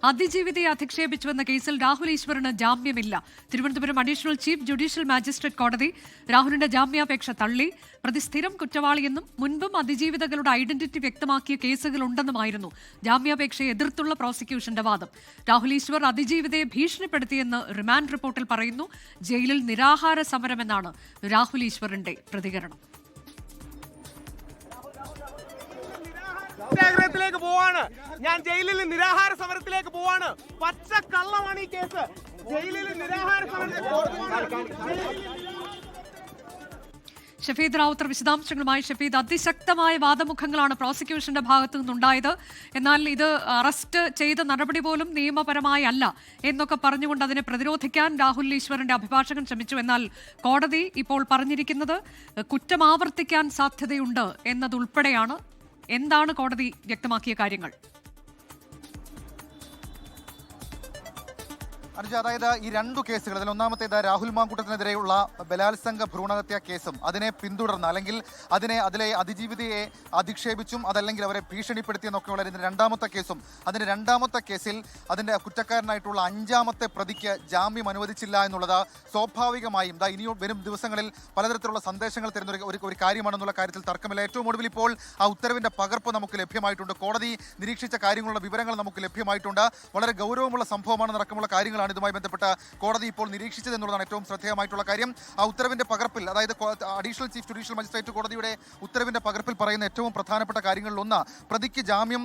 അതിജീവിതയെ അധിക്ഷേപിച്ചുവെന്ന കേസിൽ രാഹുൽ ഈശ്വറിന് ജാമ്യമില്ല. Thiruvananthapuram additional chief judicial magistrate കോടതി രാഹുലിന്റെ ജാമ്യാപേക്ഷ തള്ളി. പ്രതി സ്ഥിരം കുറ്റവാളിയെന്നും മുൻപും അതിജീവിതകളുടെ ഐഡന്റിറ്റി വ്യക്തമാക്കിയ കേസുകളുണ്ടെന്നുമായിരുന്നു ജാമ്യാപേക്ഷയെ എതിർത്തുള്ള പ്രോസിക്യൂഷന്റെ വാദം. രാഹുൽ ഈശ്വർ അതിജീവിതയെ ഭീഷണിപ്പെടുത്തിയെന്ന് റിമാൻഡ് റിപ്പോർട്ടിൽ പറയുന്നു. ജയിലിൽ നിരാഹാര സമരമെന്നാണ് രാഹുൽ ഈശ്വറിന്റെ പ്രതികരണം. സത്യാഗ്രഹത്തിലേക്ക് പോവാണ്, ഞാൻ ജയിലിൽ നിരാഹാര സമരത്തിലേക്ക് പോവാണ്. പച്ച കള്ളമാണ് ഈ കേസ്. ജയിലിൽ നിരാഹാര ഷഫീദ് റാവുത്തർ വിശദാംശങ്ങളുമായി. ഷഫീദ്, അതിശക്തമായ വാദമുഖങ്ങളാണ് പ്രോസിക്യൂഷന്റെ ഭാഗത്തു നിന്നുണ്ടായത്. എന്നാൽ ഇത് അറസ്റ്റ് ചെയ്ത നടപടി പോലും നിയമപരമായി അല്ല എന്നൊക്കെ പറഞ്ഞുകൊണ്ട് അതിനെ പ്രതിരോധിക്കാൻ രാഹുൽ ഈശ്വറിന്റെ അഭിഭാഷകൻ ശ്രമിച്ചു. എന്നാൽ കോടതി ഇപ്പോൾ പറഞ്ഞിരിക്കുന്നത് കുറ്റം ആവർത്തിക്കാൻ സാധ്യതയുണ്ട് എന്നതുൾപ്പെടെയാണ്. എന്താണ് കോടതി വ്യക്തമാക്കിയ കാര്യങ്ങൾ? അനുജ, അതായത് ഈ രണ്ടു കേസുകൾ, അതിൽ ഒന്നാമത്തേത് രാഹുൽ മാങ്കൂട്ടത്തിനെതിരെയുള്ള ബലാത്സംഗ ഭ്രൂണഹത്യ കേസും അതിനെ പിന്തുടർന്ന് അല്ലെങ്കിൽ അതിലെ അതിജീവിതയെ അധിക്ഷേപിച്ചും അതല്ലെങ്കിൽ അവരെ ഭീഷണിപ്പെടുത്തിയെന്നൊക്കെയുള്ള ഇതിന്റെ രണ്ടാമത്തെ കേസും, അതിന്റെ രണ്ടാമത്തെ കേസിൽ അതിന്റെ കുറ്റക്കാരനായിട്ടുള്ള അഞ്ചാമത്തെ പ്രതിക്ക് ജാമ്യം അനുവദിച്ചില്ല എന്നുള്ളത് സ്വാഭാവികമായും ഇനിയും വരും ദിവസങ്ങളിൽ പലതരത്തിലുള്ള സന്ദേശങ്ങൾ തരുന്ന ഒരു കാര്യമാണെന്നുള്ള കാര്യത്തിൽ തർക്കമില്ല. ഏറ്റവും ഒടുവിൽ ഇപ്പോൾ ആ ഉത്തരവിന്റെ പകർപ്പ് നമുക്ക് ലഭ്യമായിട്ടുണ്ട്. കോടതി നിരീക്ഷിച്ച കാര്യങ്ങളുടെ വിവരങ്ങൾ നമുക്ക് ലഭ്യമായിട്ടുണ്ട്. വളരെ ഗൗരവമുള്ള സംഭവമാണ്, നടക്കമുള്ള കാര്യങ്ങളാണ് ഇതുമായി ബന്ധപ്പെട്ട കോടതി ഇപ്പോൾ നിരീക്ഷിച്ചത് എന്നുള്ളതാണ് ഏറ്റവും ശ്രദ്ധേയമായിട്ടുള്ള കാര്യം. ആ ഉത്തരവിന്റെ പകർപ്പിൽ, അതായത് അഡീഷണൽ ചീഫ് ജുഡീഷ്യൽ മജിസ്ട്രേറ്റ് കോടതിയുടെ ഉത്തരവിന്റെ പകർപ്പിൽ പറയുന്ന ഏറ്റവും പ്രധാനപ്പെട്ട കാര്യങ്ങളിലൊന്ന് പ്രതിക്ക് ജാമ്യം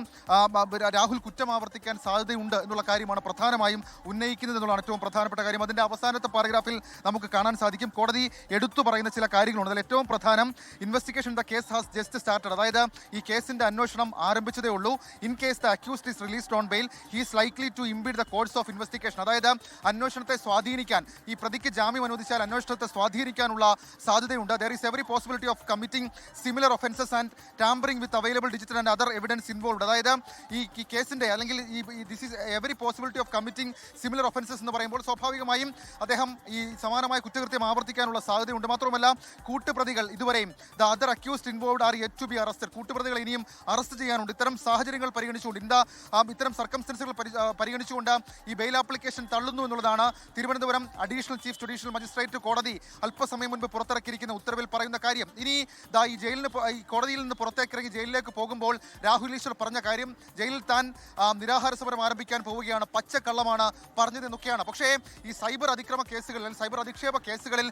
രാഹുൽ കുറ്റം ആവർത്തിക്കാൻ സാധ്യതയുണ്ട് എന്നുള്ള കാര്യമാണ് പ്രധാനമായും ഉന്നയിക്കുന്നത് എന്നുള്ളതാണ് ഏറ്റവും പ്രധാനപ്പെട്ട കാര്യം. അതിന്റെ അവസാനത്തെ പാരഗ്രാഫിൽ നമുക്ക് കാണാൻ സാധിക്കും കോടതി എടുത്തു പറയുന്ന ചില കാര്യങ്ങളുണ്ട്. അതിൽ ഏറ്റവും പ്രധാനം, investigation the case has just started, അതായത് ഈ കേസിന്റെ അന്വേഷണം ആരംഭിച്ചതേ ഉള്ളൂ. In case the accused is released on bail he is likely to impede the course of investigation, അതായത് അന്വേഷണത്തെ സ്വാധീനിക്കാൻ, ഈ പ്രതിക്ക് ജാമ്യം അനുവദിച്ചാൽ അന്വേഷണത്തെ സ്വാധീനിക്കാനുള്ള സാധ്യതയുണ്ട്. There is every possibility of committing similar offences and tampering with available digital and other evidence involved, അതായത് ഈ കേസിന്റെ അല്ലെങ്കിൽ this is every possibility of committing similar offences എന്ന് പറയുമ്പോൾ സ്വാഭാവികമായും അദ്ദേഹം ഈ സമാനമായ കുറ്റകൃത്യം ആവർത്തിക്കാനുള്ള സാധ്യതയുണ്ട്. മാത്രമല്ല കൂട്ടുപ്രതികൾ ഇതുവരെയും the other accused involved are yet to be arrested, കൂട്ടുപ്രതികൾ ഇനിയും അറസ്റ്റ് ചെയ്യാനുണ്ട്. ഇത്തരം സാഹചര്യങ്ങൾ പരിഗണിച്ചുകൊണ്ട് ഇത്തരം സർക്കംസ്റ്റൻസുകൾ പരിഗണിച്ചുകൊണ്ട് ഈ ബെയിൽ ആപ്ലിക്കേഷൻ തള്ളുന്നു എന്നുള്ളതാണ് Thiruvananthapuram additional chief judicial magistrate കോടതി അല്പസമയം മുൻപ് പുറത്തിറക്കിയിരിക്കുന്ന ഉത്തരവിൽ പറയുന്ന കാര്യം. ഇനി ഈ കോടതിയിൽ നിന്ന് പുറത്തേക്കിറങ്ങി ജയിലിലേക്ക് പോകുമ്പോൾ രാഹുൽ ഈശ്വർ പറഞ്ഞ കാര്യം, ജയിലിൽ താൻ നിരാഹാര സമരം ആരംഭിക്കാൻ പോവുകയാണ്, പച്ചക്കള്ളമാണ് പറഞ്ഞതെന്നൊക്കെയാണ്. പക്ഷേ ഈ സൈബർ അതിക്രമ കേസുകളിൽ, സൈബർ അധിക്ഷേപ കേസുകളിൽ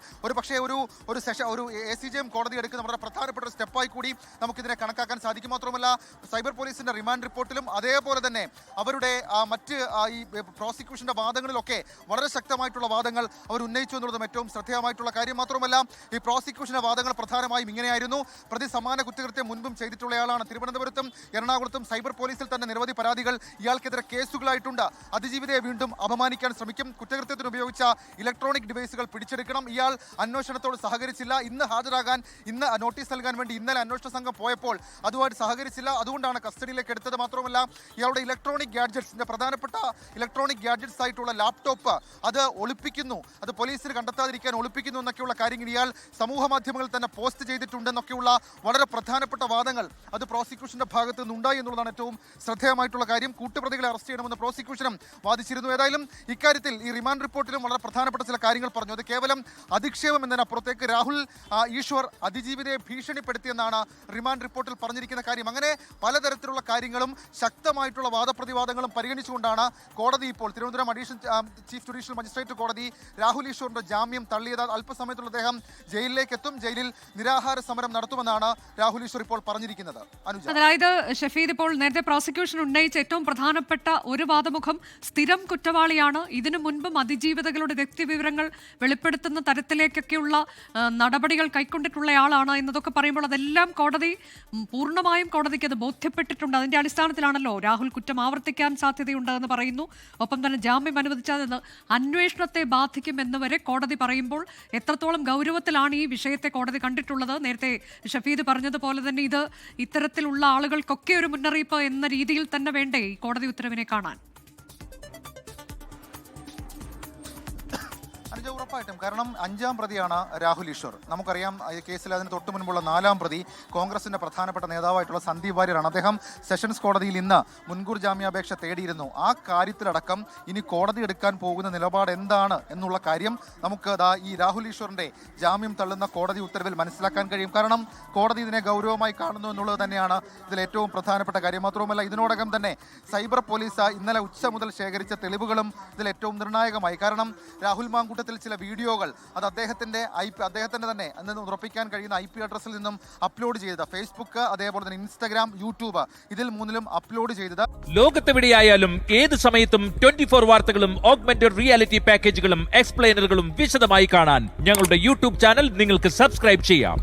ഒരു ACJM കോടതി എടുക്കുന്ന വളരെ പ്രധാനപ്പെട്ട ഒരു സ്റ്റെപ്പായി കൂടി നമുക്കിതിനെ കണക്കാക്കാൻ സാധിക്കും. മാത്രമല്ല സൈബർ പോലീസിന്റെ റിമാൻഡ് റിപ്പോർട്ടിലും അതേപോലെ തന്നെ അവരുടെ മറ്റ് ഈ പ്രോസിക്യൂഷന്റെ വാദങ്ങളിലൊക്കെ വളരെ ശക്തമായിട്ടുള്ള വാദങ്ങൾ അവർ ഉന്നയിച്ചു എന്നുള്ളതും ഏറ്റവും ശ്രദ്ധേയമായിട്ടുള്ള കാര്യം. മാത്രമല്ല ഈ പ്രോസിക്യൂഷന്റെ വാദങ്ങൾ പ്രധാനമായും ഇങ്ങനെയായിരുന്നു: പ്രതി സമാന കുറ്റകൃത്യം മുൻപും ചെയ്തിട്ടുള്ളയാളാണ്. തിരുവനന്തപുരത്തും എറണാകുളത്തും സൈബർ പോലീസിൽ തന്നെ നിരവധി പരാതികൾ ഇയാൾക്കെതിരെ കേസുകളായിട്ടുണ്ട്. അതിജീവിതയെ വീണ്ടും അപമാനിക്കാൻ ശ്രമിക്കും, കുറ്റകൃത്യത്തിന് ഉപയോഗിച്ച ഇലക്ട്രോണിക് ഡിവൈസുകൾ പിടിച്ചെടുക്കണം, ഇയാൾ അന്വേഷണത്തോട് സഹകരിച്ചില്ല, ഇന്ന് ഹാജരാകാൻ, ഇന്ന് നോട്ടീസ് നൽകാൻ വേണ്ടി ഇന്നലെ അന്വേഷണ സംഘം പോയപ്പോൾ അതുമായിട്ട് സഹകരിച്ചില്ല, അതുകൊണ്ടാണ് കസ്റ്റഡിയിലേക്ക് എടുത്തത്. മാത്രമല്ല ഇയാളുടെ ഇലക്ട്രോണിക് ഗാഡ്ജറ്റ്സിന്റെ പ്രധാനപ്പെട്ട ഇലക്ട്രോണിക് ഗാഡ്ജറ്റ്സ് ആയിട്ടുള്ള ലാപ്ടോപ്പ് അത് ഒളിപ്പിക്കുന്നു, അത് പോലീസിന് കണ്ടെത്താതിരിക്കാൻ ഒളിപ്പിക്കുന്നു എന്നൊക്കെയുള്ള കാര്യങ്ങൾ ഇയാൾ സമൂഹ മാധ്യമങ്ങളിൽ തന്നെ പോസ്റ്റ് ചെയ്തിട്ടുണ്ടെന്നൊക്കെയുള്ള വളരെ പ്രധാനപ്പെട്ട വാദങ്ങൾ അത് പ്രോസിക്യൂഷന്റെ ഭാഗത്ത് നിന്നുണ്ടായി എന്നുള്ളതാണ് ഏറ്റവും ശ്രദ്ധേയമായിട്ടുള്ള കാര്യം. കൂട്ടുപ്രതികളെ അറസ്റ്റ് ചെയ്യണമെന്ന് പ്രോസിക്യൂഷനും വാദിച്ചിരുന്നു. ഏതായാലും ഇക്കാര്യത്തിൽ ഈ റിമാൻഡ് റിപ്പോർട്ടിലും വളരെ പ്രധാനപ്പെട്ട ചില കാര്യങ്ങൾ പറഞ്ഞു. അത് കേവലം അധിക്ഷേപം എന്നതിനപ്പുറത്തേക്ക് രാഹുൽ ഈശ്വർ അതിജീവിതയെ ഭീഷണിപ്പെടുത്തിയെന്നാണ് റിമാൻഡ് റിപ്പോർട്ടിൽ പറഞ്ഞിരിക്കുന്ന കാര്യം. അങ്ങനെ പലതരത്തിലുള്ള കാര്യങ്ങളും ശക്തമായിട്ടുള്ള വാദപ്രതിവാദങ്ങളും പരിഗണിച്ചുകൊണ്ടാണ് കോടതി ഇപ്പോൾ Thiruvananthapuram additional chief judicial magistrate കോടതി രാഹുൽ ഈശ്വറിന്റെ ജാമ്യം തള്ളിയത്. അല്പസമയത്തുള്ള അദ്ദേഹം ജയിലിലേക്ക് എത്തും, ജയിലിൽ നിരാഹാര സമരം നടത്തുമെന്നാണ് രാഹുൽ ഈശ്വർ ഇപ്പോൾ പറഞ്ഞിരിക്കുന്നത്. അതായത് ഷഫീദ്, ഇപ്പോൾ നേരത്തെ പ്രോസിക്യൂഷൻ ഉന്നയിച്ച ഏറ്റവും പ്രധാനപ്പെട്ട ഒരു വാദമുഖം സ്ഥിരം കുറ്റവാളിയാണ്, ഇതിനു മുൻപും അതിജീവിതകളുടെ വ്യക്തിവിവരങ്ങൾ വെളിപ്പെടുത്തുന്ന തരത്തിലേക്കൊക്കെയുള്ള നടപടികൾ കൈക്കൊണ്ടിട്ടുള്ളയാളാണ് എന്നതൊക്കെ പറയുമ്പോൾ അതെല്ലാം കോടതി പൂർണ്ണമായും കോടതിക്ക് അത് ബോധ്യപ്പെട്ടിട്ടുണ്ട്. അതിന്റെ അടിസ്ഥാനത്തിലാണല്ലോ രാഹുൽ കുറ്റം ആവർത്തിക്കാൻ സാധ്യതയുണ്ട് എന്ന് പറയുന്നു. ഒപ്പം തന്നെ ജാമ്യം അനുവദിച്ചാൽ അന്വേഷണത്തെ ബാധിക്കുമെന്ന് വരെ കോടതി പറയുമ്പോൾ എത്രത്തോളം ഗൗരവത്തിലാണ് ഈ വിഷയത്തെ കോടതി കണ്ടിട്ടുള്ളത്? നേരത്തെ ഷഫീദ് പറഞ്ഞതുപോലെ തന്നെ ഇത് ഇത്തരത്തിലുള്ള ആളുകൾക്കൊക്കെ ഒരു മുന്നറിയിപ്പ് എന്ന രീതിയിൽ തന്നെ വേണ്ടേ ഈ കോടതി ഉത്തരവിനെ കാണാൻ? അനുജ, ഉറപ്പായിട്ടും. കാരണം 5-ാം പ്രതിയാണ് രാഹുൽ ഈശ്വർ. നമുക്കറിയാം ഈ കേസിൽ അതിന് തൊട്ട് മുൻപുള്ള 4-ാം പ്രതി കോൺഗ്രസിന്റെ പ്രധാനപ്പെട്ട നേതാവായിട്ടുള്ള സന്ദീപ് വാര്യരാണ്. അദ്ദേഹം സെഷൻസ് കോടതിയിൽ ഇന്ന് മുൻകൂർ ജാമ്യാപേക്ഷ തേടിയിരുന്നു. ആ കാര്യത്തിലടക്കം ഇനി കോടതി എടുക്കാൻ പോകുന്ന നിലപാട് എന്താണ് എന്നുള്ള കാര്യം നമുക്ക് ഈ രാഹുൽ ഈശ്വറിന്റെ ജാമ്യം തള്ളുന്ന കോടതി ഉത്തരവിൽ മനസ്സിലാക്കാൻ കഴിയും. കാരണം കോടതി ഇതിനെ ഗൗരവമായി കാണുന്നു എന്നുള്ളത് തന്നെയാണ് ഇതിൽ ഏറ്റവും പ്രധാനപ്പെട്ട കാര്യം. മാത്രവുമല്ല, ഇതിനോടകം തന്നെ സൈബർ പോലീസ് ഇന്നലെ ഉച്ച മുതൽ ശേഖരിച്ച തെളിവുകളും ഇതിൽ ഏറ്റവും നിർണായകമായി. കാരണം രാഹുൽ മാങ്കൂട്ടത്തിൽ ചില വീഡിയോകൾ അത് അദ്ദേഹത്തിന്റെ തന്നെ എന്ന് ഉറപ്പിക്കാൻ കഴിയുന്ന IP അഡ്രസ്സിൽ നിന്നും അപ്ലോഡ് ചെയ്തത് ഫേസ്ബുക്ക്, അതേപോലെ തന്നെ ഇൻസ്റ്റഗ്രാം, യൂട്യൂബ്, ഇതിൽ മൂന്നിലും അപ്ലോഡ് ചെയ്തത്. ലോകത്തെവിടെയായാലും ഏത് സമയത്തും 24 വാർത്തകളും ഓഗ്മെന്റഡ് റിയാലിറ്റി പാക്കേജുകളും എക്സ്പ്ലെയിനറുകളും വിശദമായി കാണാൻ ഞങ്ങളുടെ യൂട്യൂബ് ചാനൽ നിങ്ങൾക്ക് സബ്സ്ക്രൈബ് ചെയ്യാം.